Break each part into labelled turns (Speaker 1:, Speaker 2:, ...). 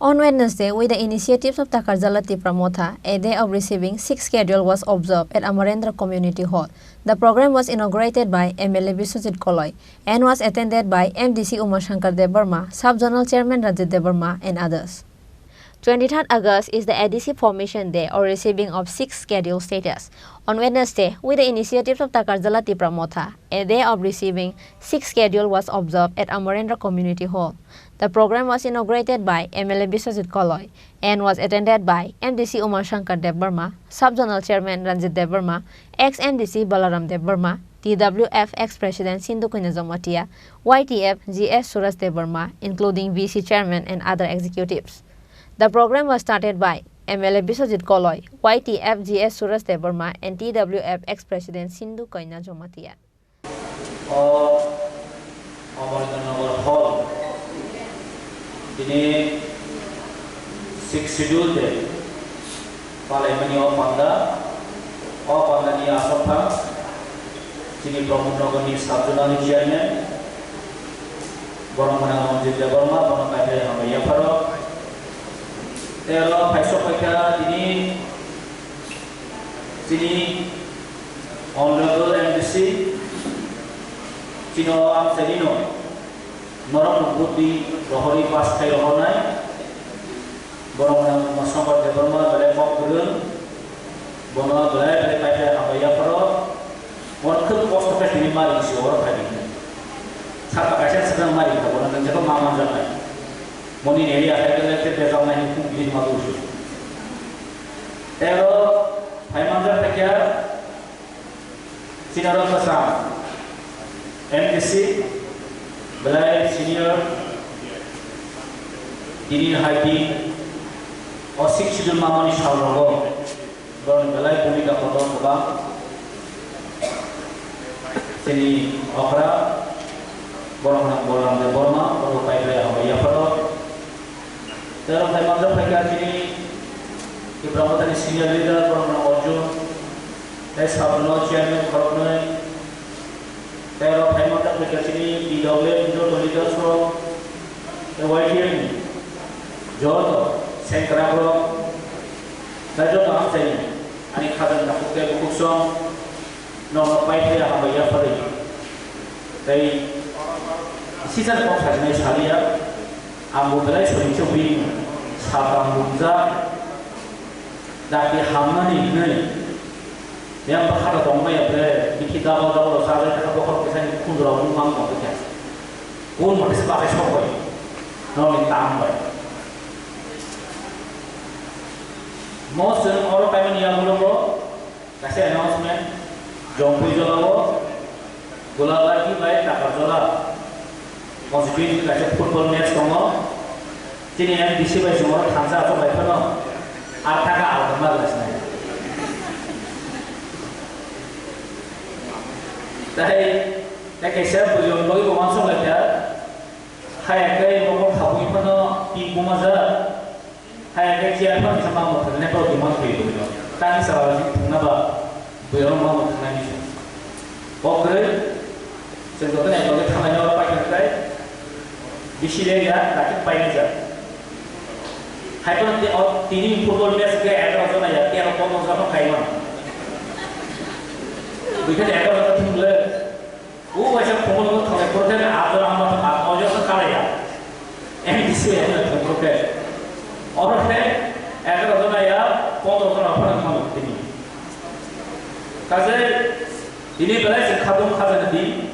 Speaker 1: On Wednesday, with the initiatives of Takarjalati Pramotha, a day of receiving 6 schedule was observed at Amarendra Community Hall. The program was inaugurated by MLA Biswajit Koloi and was attended by MDC Umashankar Debarma, Sub-Zonal Chairman Rajit Debarma, and others. 23rd August is the ADC Formation Day or receiving of 6 schedule status. On Wednesday, with the initiatives of Takarjalati Pramotha, a day of receiving 6 schedule was observed at Amarendra Community Hall. The program was inaugurated by MLA Biswajit Koloi and was attended by MDC Umashankar Debarma, Sub-Zonal Chairman Ranjit Debarma, ex-MDC Balaram Debarma, TWF ex-President Sindhu Kuinajomatia, YTF GS Suraj Debarma, including VC Chairman and other executives. The program was started by MLA Biswajit Koloi, YTF GS Suraj Debarma, and TWF ex-President Sindhu Kuinajomatia.
Speaker 2: Ini 6 schedule day. Parliament of Panda ni Asapang, sini Pramod Nogani Sub-Zonal Chairman, Borong Menang Ranjit Debarma, Borong Kaya Hamaya Faro. Tero Paisok Kaya ini sini Honorable MDC Cino Amselino. Norok Budi Rohori pas kaya rohonai, borong nang masangkat debarma balai kok turun, bono balai kaya abaya paro, bon kut post office ini mari si orang tadi, satu kaya sedang mari, bono nang jatuh mama jangan, moni area kaya kita terjauh naik pun di malu. Tero, hai manjar kaya, sinarok besar, MDC Belai senior ini haji osik sidul mamani shawrogo don belai bumika kotor kebang sini okra borong Debarma borong kaya Hamaya Faro dalam hai mandir mereka sini Ibrahim tadi senior leader borong Orjo Sub-Zonal Chairman Koroknoi Tero Paimandak mereka sini di Doble Indo Leaders Forum, YTM, Jodoh, Sengkerabro, Dajo Nam Seni, Ani Kadan Nakukte Bukusong, Nomor Paite Hamaya Fari. Dari sisa kok saja sekalian, ambo belai sering cobi sabang bungza, dari hamani ini. Yang berkata dongma ya bre kita bawa sahaja kita bawa kesan kundur rumah mau kerja mau disebut siapa nol tambah most orang kami yang belum kasih announcement jompu jolawo bola lagi baik tak jola konstitusi kasih football match kamu sini yang disebut semua kansa atau baik kan artaga alhamdulillah sebenarnya Tapi, saya belum bagi pemasok lagi. Hai kai mau kamu itu no di kumaza. Hai kai siapa bisa mau terus nepro di mana itu. Tapi sahaja kenapa belum mau terus ini. Oke, sebetulnya kalau kita hanya orang pakai kai, disiapkan tapi pakai saja. Hai kalau tini football match ke ada orang ya, tiada orang sama kai mana. Bukan ada orang tim le, macam pemulung tu kalau proses ada orang macam orang tu kaya ya, ini disini ada proses. Orang ni ada orang ya, pondok orang apa nama ini. Kaze ini belas khadum khazan di,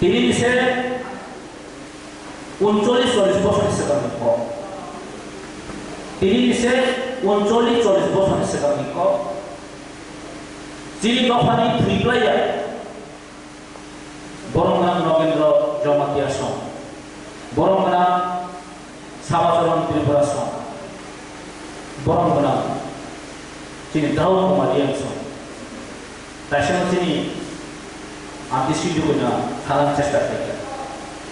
Speaker 2: ini misalnya 39-40 sekarang ni. Ini misalnya 39-40 sekarang ni. Jadi bapani triplay ya, borong mana Nogendro Jomatia song, borong mana Sabasaran Tripura song, borong mana sini Daud Kumarian song. Passion sini artis itu punya kalan cesta kerja.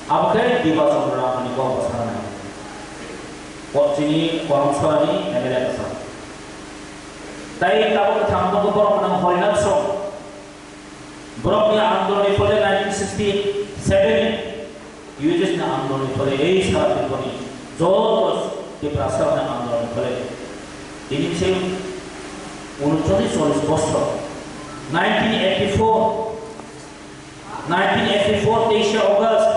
Speaker 2: Apa kaya di bawah orang ini kau pasaran. Kau sini orang sekarang ini ada pasar. Tapi kalau kita ambil borong menang Holinat Song, borongnya Andoni pada 1967, UJS na Andoni pada saat itu ni Jotos Tiprasa na andon kole. Ini sih 39 bosor. 1984 23 August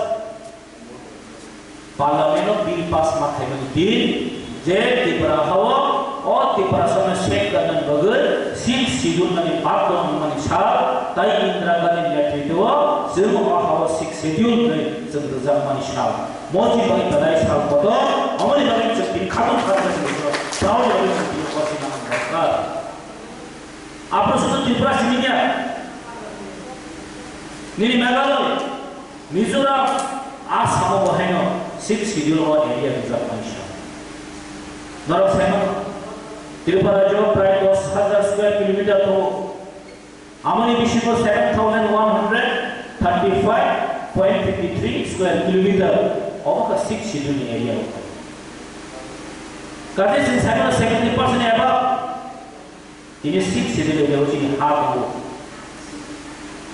Speaker 2: Parliament bill pass makai din je Tripura hawa और त्रिपुरा में शेख करने बगैर Sikh schedule में बात करने में निशाल ताई इंदिरा गांधी नेतृत्व सिर्फ वहाँ सिख शिड्यूल में जंगल में निशाल मौजी बगी बधाई साल पतो हमारे बगी चुप्पी खातों खाते से प्राउड बगी चुप्पी पसी नाम बरकार आप लोग तो त्रिपुरा सिमी क्या निरी मेघालय मिजोरम आज सामो बहनों सिख शिड्यूल और एरिया रिजर्व में निशाल नरक सेना Tripura जो प्राय 10,000 स्क्वायर किलोमीटर तो आमनी विषय को 7,135.53 स्क्वायर किलोमीटर और का 6 शेड्यूल एरिया होता है। कहते हैं सेवन 70% एबा इन्हें 6 शेड्यूल एरिया होती है हाथ को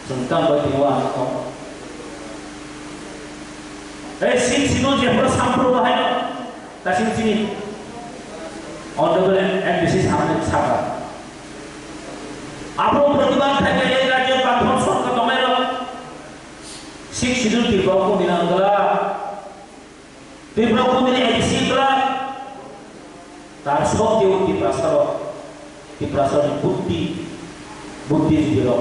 Speaker 2: संतान बत्ती हुआ तो ऐ 6 शेड्यूल जब संपूर्ण है ताकि चीनी Honorable MPC सामने छापा। आप लोग प्रतिबाद थे कि ये राज्य का धर्मस्वर का दोमेरो सिख शिड्यूल त्रिपुरा को मिलांगला त्रिपुरा को मिले ऐसी कला तार सब जो त्रिपुरा सरो ने बुद्धि जिलो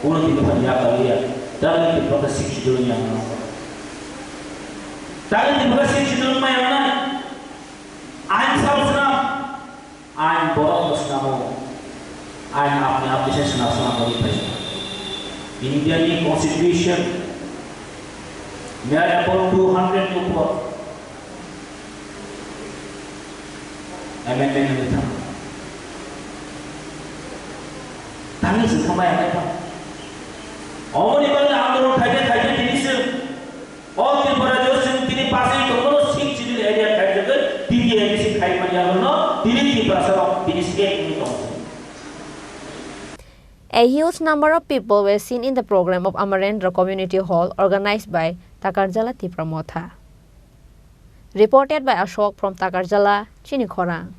Speaker 2: उन्होंने त्रिपुरा या कलिया ताकि त्रिपुरा का सिख शिड्यूल में आना ताकि त्रिपुरा सिख शिड्यूल में आना आइन साउसना आइन बोराव सुनामो आइन आपने आप जैसे सुना बड़ी भाई इंडिया की कॉन्स्टिट्यूशन मेरे अबाउट 200 के ऊपर अमेंडमेंट में था ताकि सिखमा है क्या और ये बात आंदोलन खाइटे दिल्ली से और त्रिपुरा जो सिंह तिनी पासे ही तो सिख चिल्ली एरिया खाइटे जगह टीवी एरिया से खाइ मरिया लो
Speaker 1: A huge number of people were seen in the program of Amarendra Community Hall organized by Takarjala Tipramotha. Reported by Ashok from Takarjala, Chinikhorang.